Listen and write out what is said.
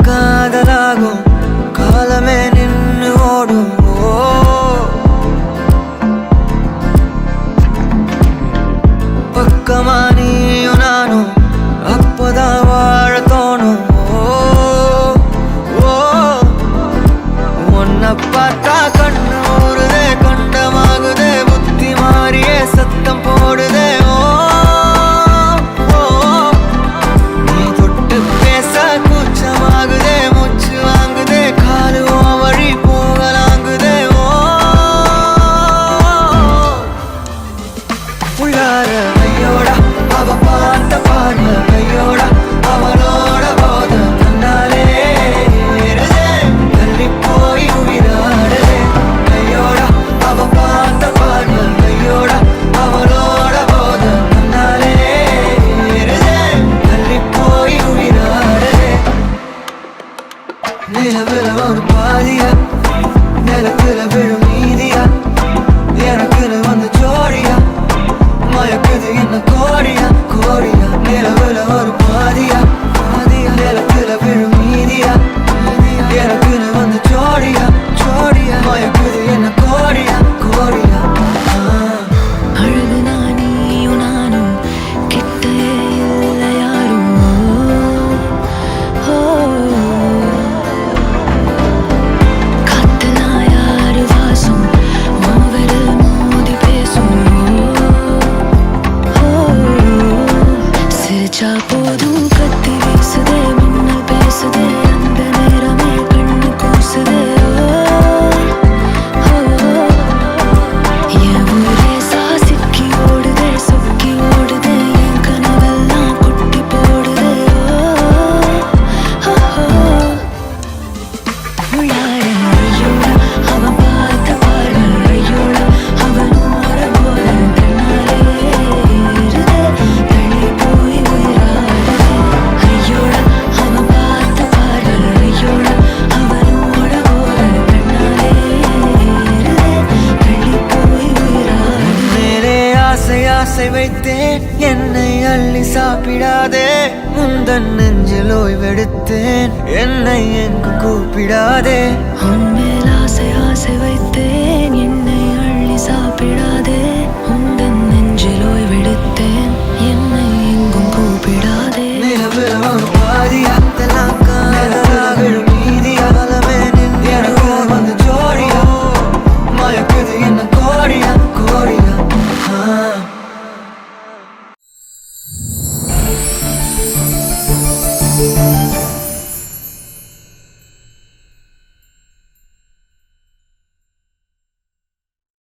காதலாகும் காலமே நின்னு ஓடும் பக்கமா நீயும் நானும் அப்பதான் வாழ தோணும் உன்னை பார்த்தா கண்ணு ஊறுதே கண்டமாகுதே புத்தி மாறியே சத்தம் போடுதே நீ தொட்டு பேச கூச்சமாகுதே மூச்சு வாங்குதே காலு வழி போகலாங்குதே உள்ளார ஐயோடா அவ பார்த்த பார்வை ஐயோடா அவளோட போத தன்னாலே தள்ளி போய் உயிராடுதே ஐயோடா அவ பார்த்த பார்வை ஐயோடா அவளோட போத தன்னாலே தள்ளி போய் உயிராடுதே நிலவுல ஒரு பாதியா நிலத்துல விழும் நீதியா எனக்குன்னு வந்து ஜோடியா மயக்குது என்ன கோடியா கோடியா நிலவுல ஒரு பாதியா பாதியா நிலத்துல விழும் நீதியா எனக்குன்னு வந்து ஜோடியா ஜோடியா மயக்குது என்ன கோடியா கோடியா அழகு நானியும் நானும் கிட்டே இல்லை யாரும் காத்துல யாரு வாசம் விரல் மோதி பேசும் சிரிச்சா போதும் கத்தி வீசுதே மின்னல் பேசுதே அந்த நேரமே கண்ணு கூசுதே என் ஊரே சாசிக்கி ஓடுதே சொக்கி ஓடுதே என் கனவெல்லாம் குட்டி போடுதே உள்ளார ஐயோடா அவன் பார்த்த பார்வை ஐயோடா அவனோட போல தன்னாலே தள்ளி போய் உயிராடுதே ஐயோடா அவன் பார்த்த பார்வை ஐயோடா அவனோட போல தன்னாலே தள்ளி போய் உயிராடுதே மேலே ஆசை ஆசை வைத்தேன் என்னை அள்ளி சாப்பிடாதே முந்தன் நெஞ்சில் ஓய்வெடுத்தேன் என்னை எங்கு கூப்பிடாதே உன்மேல் ஆசை ஆசை வைத்தே